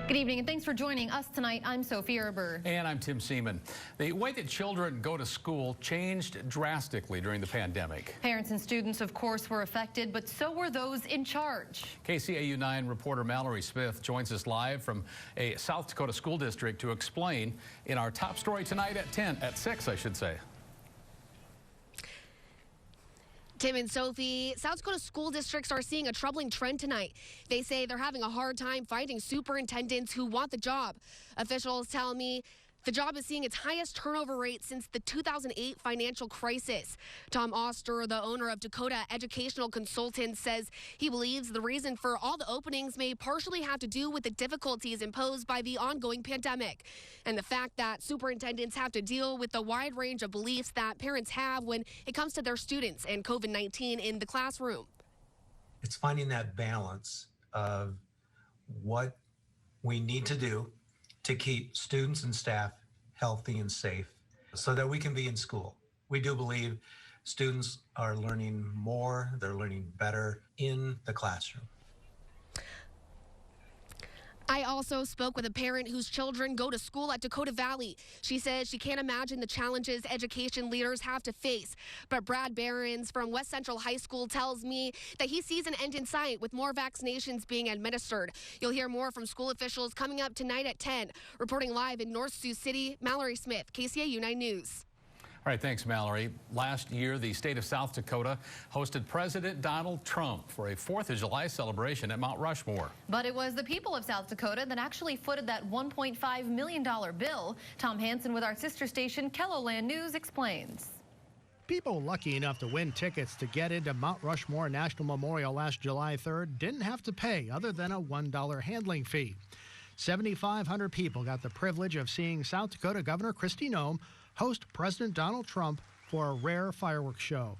Good evening and thanks for joining us tonight. I'm Sophie Erber. And I'm Tim Seaman. The way that children go to school changed drastically during the pandemic. Parents and students, of course, were affected, but so were those in charge. KCAU 9 reporter Mallory Smith joins us live from a South Dakota school district to explain in our top story tonight at 6, I should say. Tim and Sophie, South Dakota school districts are seeing a troubling trend tonight. They say they're having a hard time finding superintendents who want the job. Officials tell me the job is seeing its highest turnover rate since the 2008 financial crisis. Tom Oster, the owner of Dakota Educational Consultants, says he believes the reason for all the openings may partially have to do with the difficulties imposed by the ongoing pandemic and the fact that superintendents have to deal with the wide range of beliefs that parents have when it comes to their students and COVID-19 in the classroom. It's finding that balance of what we need to do to keep students and staff healthy and safe so that we can be in school. We do believe students are learning more, they're learning better in the classroom. I also spoke with a parent whose children go to school at Dakota Valley. She says she can't imagine the challenges education leaders have to face. But Brad Behrens from West Central High School tells me that he sees an end in sight with more vaccinations being administered. You'll hear more from school officials coming up tonight at 10. Reporting live in North Sioux City, Mallory Smith, KCAU 9 News. All right, thanks, Mallory. Last year, the state of South Dakota hosted President Donald Trump for a 4th of July celebration at Mount Rushmore. But it was the people of South Dakota that actually footed that $1.5 million bill. Tom Hansen with our sister station, KCAU News, explains. People lucky enough to win tickets to get into Mount Rushmore National Memorial last July 3rd didn't have to pay other than a $1 handling fee. 7,500 people got the privilege of seeing South Dakota Governor Kristi Noem host President Donald Trump for a rare fireworks show.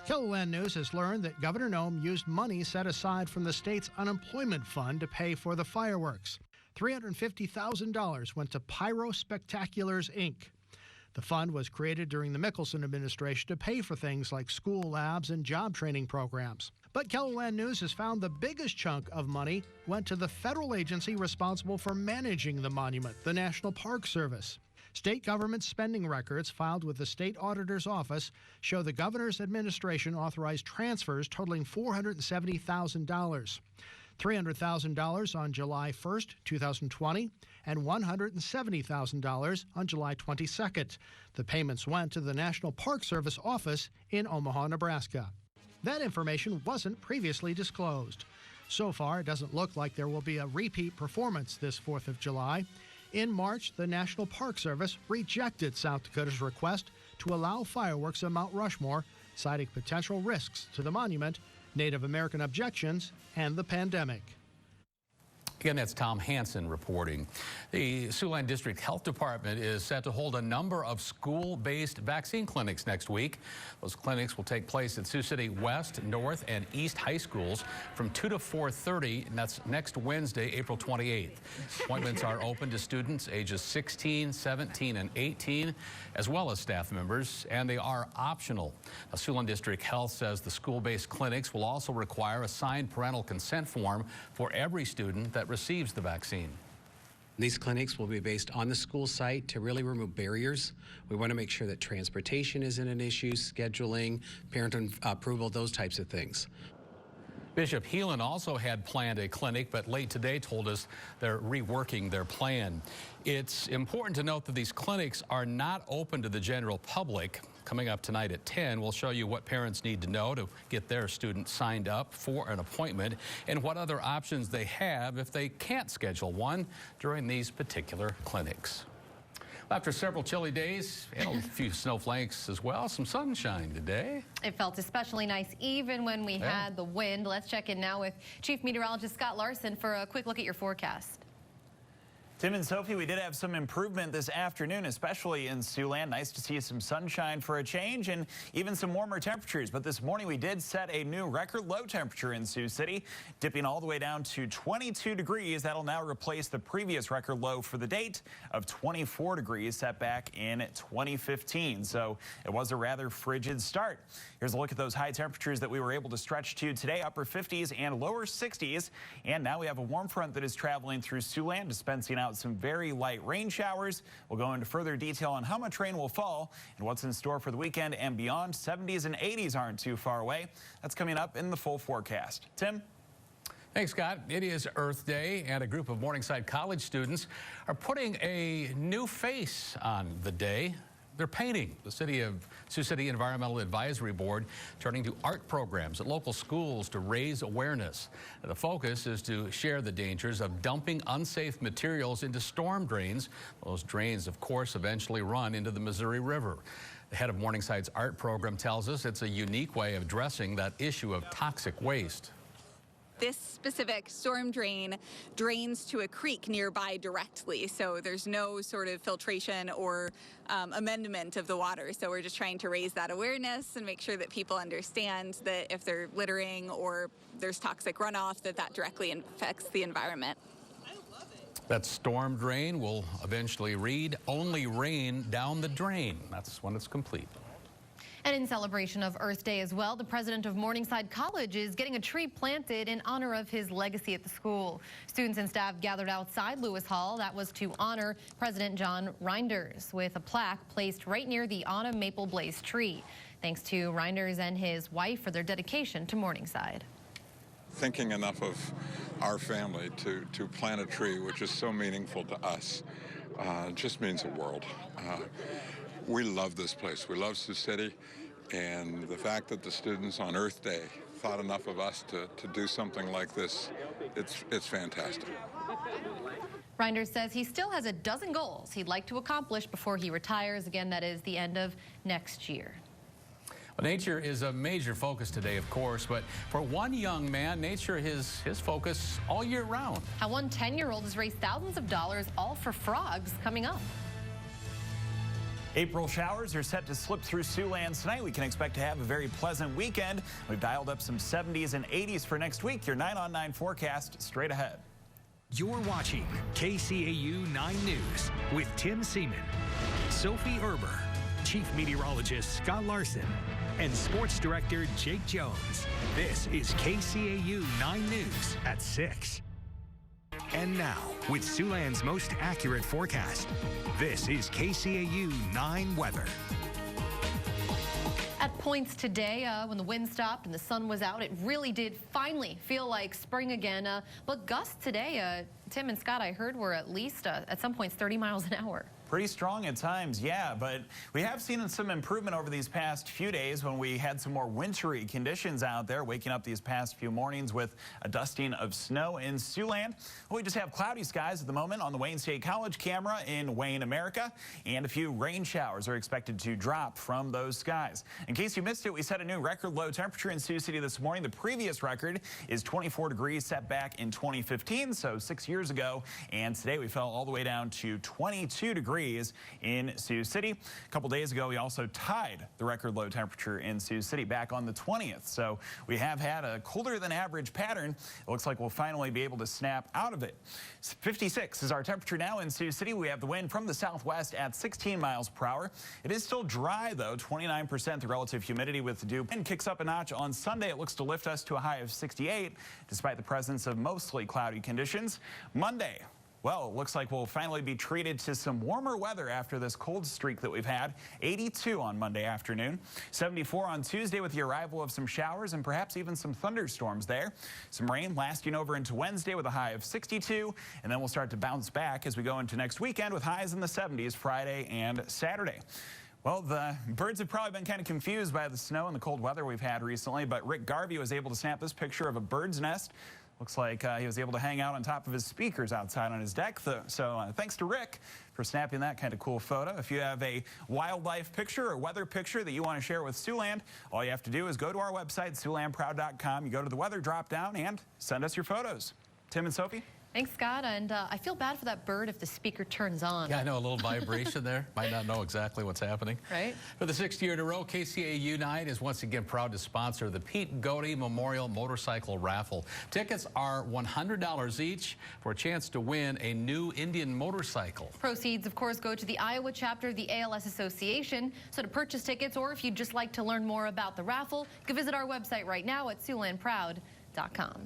KCAU News has learned that Governor Noem used money set aside from the state's unemployment fund to pay for the fireworks. $350,000 went to Pyro Spectaculars, Inc. The fund was created during the Mickelson administration to pay for things like school labs and job training programs. But KCAU News has found the biggest chunk of money went to the federal agency responsible for managing the monument, the National Park Service. State government spending records filed with the state auditor's office show the governor's administration authorized transfers totaling $470,000. $300,000 on July 1st, 2020, and $170,000 on July 22nd. The payments went to the National Park Service office in Omaha, Nebraska. That information wasn't previously disclosed. So far, it doesn't look like there will be a repeat performance this 4th of July. In March, the National Park Service rejected South Dakota's request to allow fireworks at Mount Rushmore, citing potential risks to the monument, Native American objections, and the pandemic. Again, that's Tom Hansen reporting. The Siouxland District Health Department is set to hold a number of school-based vaccine clinics next week. Those clinics will take place at Sioux City West, North, and East High Schools from 2 to 4:30, and that's next Wednesday, April 28th. Appointments are open to students ages 16, 17, and 18, as well as staff members, and they are optional. Siouxland District Health says the school-based clinics will also require a signed parental consent form for every student that receives the vaccine. These clinics will be based on the school site to really remove barriers. We want to make sure that transportation isn't an issue, scheduling, parent approval, those types of things. Bishop Heelan also had planned a clinic, but late today told us they're reworking their plan. It's important to note that these clinics are not open to the general public. Coming up tonight at 10, we'll show you what parents need to know to get their students signed up for an appointment and what other options they have if they can't schedule one during these particular clinics. After several chilly days and a few snowflakes as well, some sunshine today. It felt especially nice even when we had the wind. Let's check in now with Chief Meteorologist Scott Larson for a quick look at your forecast. Tim and Sophie, we did have some improvement this afternoon, especially in Siouxland. Nice to see some sunshine for a change and even some warmer temperatures. But this morning we did set a new record low temperature in Sioux City, dipping all the way down to 22 degrees. That'll now replace the previous record low for the date of 24 degrees set back in 2015. So it was a rather frigid start. Here's a look at those high temperatures that we were able to stretch to today, upper 50s and lower 60s. And now we have a warm front that is traveling through Siouxland, dispensing out some very light rain showers. We'll go into further detail on how much rain will fall and what's in store for the weekend and beyond. 70s and 80s aren't too far away. That's coming up in the full forecast. Tim? Thanks, Scott. It is Earth Day, and a group of Morningside College students are putting a new face on the day. They're painting. The Sioux City Environmental Advisory Board turning to art programs at local schools to raise awareness. The focus is to share the dangers of dumping unsafe materials into storm drains. Those drains, of course, eventually run into the Missouri River. The head of Morningside's art program tells us it's a unique way of addressing that issue of toxic waste. This specific storm drain drains to a creek nearby directly, so there's no sort of filtration or amendment of the water. So we're just trying to raise that awareness and make sure that people understand that if they're littering or there's toxic runoff, that directly affects the environment. That storm drain will eventually read, "Only rain down the drain." That's when it's complete. And in celebration of Earth Day as well, the president of Morningside College is getting a tree planted in honor of his legacy at the school. Students and staff gathered outside Lewis Hall. That was to honor President John Reinders with a plaque placed right near the autumn maple blaze tree. Thanks to Reinders and his wife for their dedication to Morningside. Thinking enough of our family to plant a tree, which is so meaningful to us, just means the world. We love this place. We love Sioux City, and the fact that the students on Earth Day thought enough of us to do something like this, it's fantastic. Reinders says he still has a dozen goals he'd like to accomplish before he retires. Again, that is the end of next year. Well, nature is a major focus today, of course, but for one young man, nature is his focus all year round. How one 10-year-old has raised thousands of dollars all for frogs coming up. April showers are set to slip through Siouxland tonight. We can expect to have a very pleasant weekend. We've dialed up some 70s and 80s for next week. Your 9 on 9 forecast straight ahead. You're watching KCAU 9 News with Tim Seaman, Sophie Erber, Chief Meteorologist Scott Larson, and Sports Director Jake Jones. This is KCAU 9 News at 6. And now, with Siouxland's most accurate forecast, this is KCAU 9 weather. At points today, when the wind stopped and the sun was out, it really did finally feel like spring again. But gusts today, Tim and Scott, I heard were at least at some points 30 miles an hour. Pretty strong at times, yeah, but we have seen some improvement over these past few days when we had some more wintry conditions out there, waking up these past few mornings with a dusting of snow in Siouxland. We just have cloudy skies at the moment on the Wayne State College camera in Wayne, America, and a few rain showers are expected to drop from those skies. In case you missed it, we set a new record low temperature in Sioux City this morning. The previous record is 24 degrees set back in 2015, so 6 years ago, and today we fell all the way down to 22 degrees in Sioux City. A couple days ago, we also tied the record low temperature in Sioux City back on the 20th. So we have had a colder than average pattern. It looks like we'll finally be able to snap out of it. 56 is our temperature now in Sioux City. We have the wind from the southwest at 16 miles per hour. It is still dry, though, 29% the relative humidity with the dew. Wind kicks up a notch on Sunday. It looks to lift us to a high of 68, despite the presence of mostly cloudy conditions. Monday, well, it looks like we'll finally be treated to some warmer weather after this cold streak that we've had. 82 on Monday afternoon, 74 on Tuesday with the arrival of some showers and perhaps even some thunderstorms there. Some rain lasting over into Wednesday with a high of 62, and then we'll start to bounce back as we go into next weekend with highs in the 70s Friday and Saturday. Well, the birds have probably been kind of confused by the snow and the cold weather we've had recently, but Rick Garvey was able to snap this picture of a bird's nest. Looks like he was able to hang out on top of his speakers outside on his deck. So thanks to Rick for snapping that kind of cool photo. If you have a wildlife picture or weather picture that you want to share with Siouxland, all you have to do is go to our website, SiouxlandProud.com. You go to the weather drop down and send us your photos. Tim and Sophie? Thanks, Scott. And I feel bad for that bird if the speaker turns on. Yeah, I know, a little vibration there. Might not know exactly what's happening. Right. For the 6th year in a row, KCAU 9 is once again proud to sponsor the Pete Goatee Memorial Motorcycle Raffle. Tickets are $100 each for a chance to win a new Indian motorcycle. Proceeds, of course, go to the Iowa chapter of the ALS Association. So to purchase tickets, or if you'd just like to learn more about the raffle, you can visit our website right now at SiouxlandProud.com.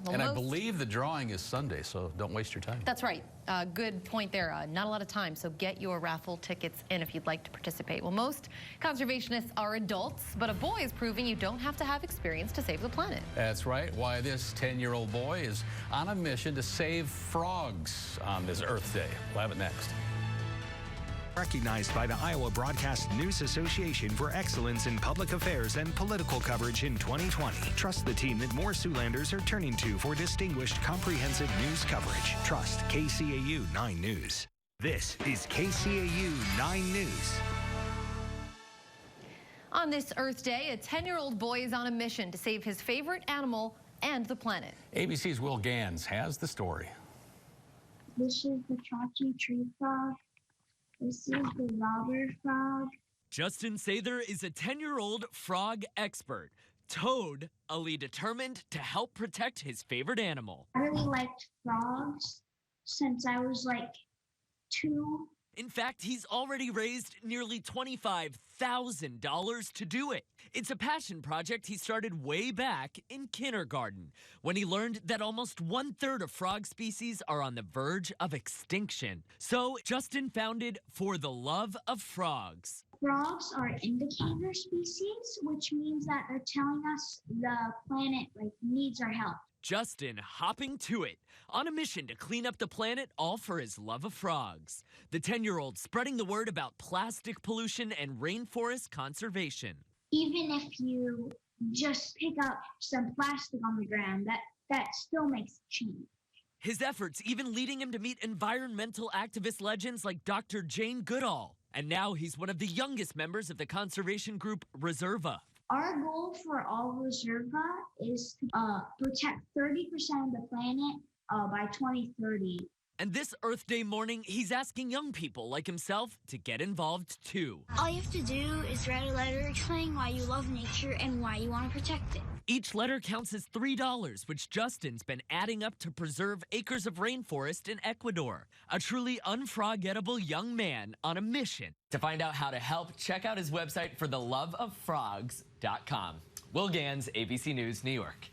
And I believe the drawing is Sunday, so don't waste your time. That's right. Good point there. Not a lot of time, so get your raffle tickets in if you'd like to participate. Well, most conservationists are adults, but a boy is proving you don't have to have experience to save the planet. That's right. Why this 10-year-old boy is on a mission to save frogs on this Earth Day. We'll have it next. Recognized by the Iowa Broadcast News Association for excellence in public affairs and political coverage in 2020. Trust the team that more Siouxlanders are turning to for distinguished, comprehensive news coverage. Trust KCAU 9 News. This is KCAU 9 News. On this Earth Day, a 10-year-old boy is on a mission to save his favorite animal and the planet. ABC's Will Gans has the story. This is the chalky tree frog. This is the robber frog. Justin Sather is a 10-year-old frog expert. Totally determined to help protect his favorite animal. I really liked frogs since I was like 2. In fact, he's already raised nearly $25,000 to do it. It's a passion project he started way back in kindergarten, when he learned that almost 1/3 of frog species are on the verge of extinction. So Justin founded For the Love of Frogs. Frogs are indicator species, which means that they're telling us the planet needs our help. Justin hopping to it, on a mission to clean up the planet, all for his love of frogs. The 10-year-old spreading the word about plastic pollution and rainforest conservation. Even if you just pick up some plastic on the ground, that still makes a change. His efforts even leading him to meet environmental activist legends like Dr. Jane Goodall. And now he's one of the youngest members of the conservation group Reserva. Our goal for all Reserva is to protect 30% of the planet by 2030. And this Earth Day morning, he's asking young people like himself to get involved too. All you have to do is write a letter explaining why you love nature and why you want to protect it. Each letter counts as $3, which Justin's been adding up to preserve acres of rainforest in Ecuador. A truly unforgettable young man on a mission. To find out how to help, check out his website for theloveoffrogs.com. Will Gans, ABC News, New York.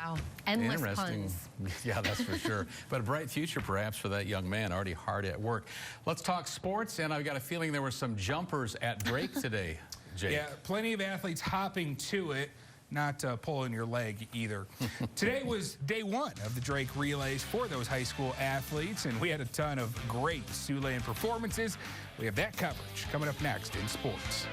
Wow. Endless Interesting. puns. Yeah, that's for sure. But a bright future, perhaps, for that young man, already hard at work. Let's talk sports, and I've got a feeling there were some jumpers at Drake today, Jake. Yeah, plenty of athletes hopping to it, not pulling your leg either. Today was day 1 of the Drake relays for those high school athletes, and we had a ton of great Siouxland performances. We have that coverage coming up next in sports.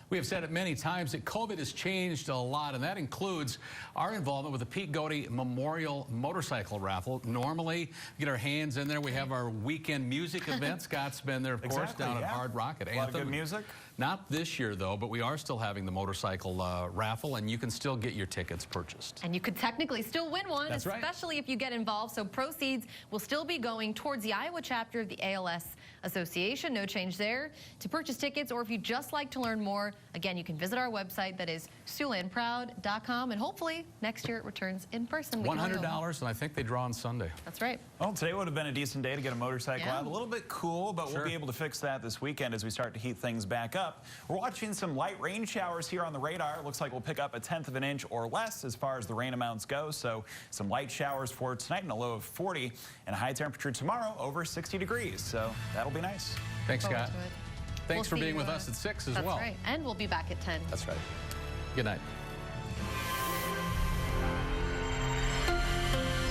We have said it many times that COVID has changed a lot, and that includes our involvement with the Pete Goatee Memorial Motorcycle Raffle. Normally, get our hands in there. We have our weekend music event. Scott's been there, of course, down at Hard Rock at Anthem. A lot of good music. Not this year, though, but we are still having the motorcycle raffle, and you can still get your tickets purchased. And you could technically still win one, That's right. especially if you get involved. So proceeds will still be going towards the Iowa chapter of the ALS Association. No change there. To purchase tickets, or if you just like to learn more, again, you can visit our website. That is SiouxlandProud.com. And hopefully next year it returns in person. $100, and I think they draw on Sunday. That's right. Well, today would have been a decent day to get a motorcycle out. A little bit cool, but Sure. we'll be able to fix that this weekend as we start to heat things back up. We're watching some light rain showers here on the radar. It looks like we'll pick up 1/10 of an inch or less as far as the rain amounts go. So some light showers for tonight and a low of 40, and a high temperature tomorrow over 60 degrees. So that'll be nice. Thanks, Scott. Forward to it. Thanks We'll for being see with you, us at 6 as That's well. right. And we'll be back at 10. That's right. Good night.